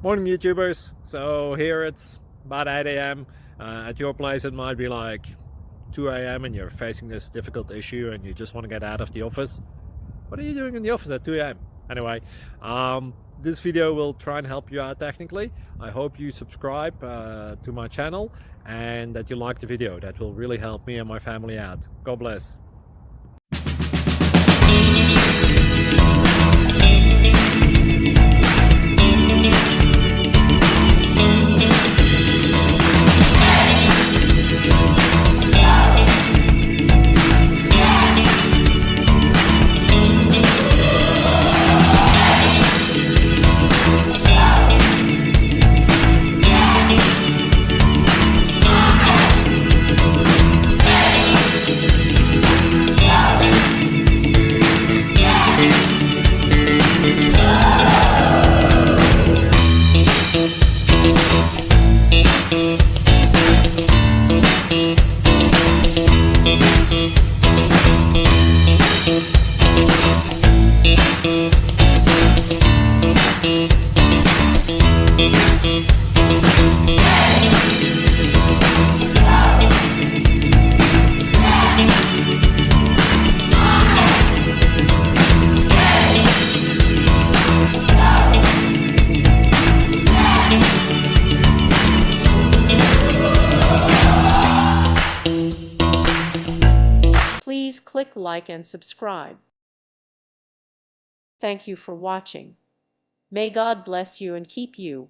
Morning YouTubers. So here it's about 8 a.m. At your place it might be like 2 a.m. and you're facing this difficult issue and you just want to get out of the office. What are you doing in the office at 2 a.m.? Anyway, this video will try and help you out technically. I hope you subscribe to my channel and that you like the video. That will really help me and my family out. God bless. Please click like and subscribe. Thank you for watching. May God bless you and keep you.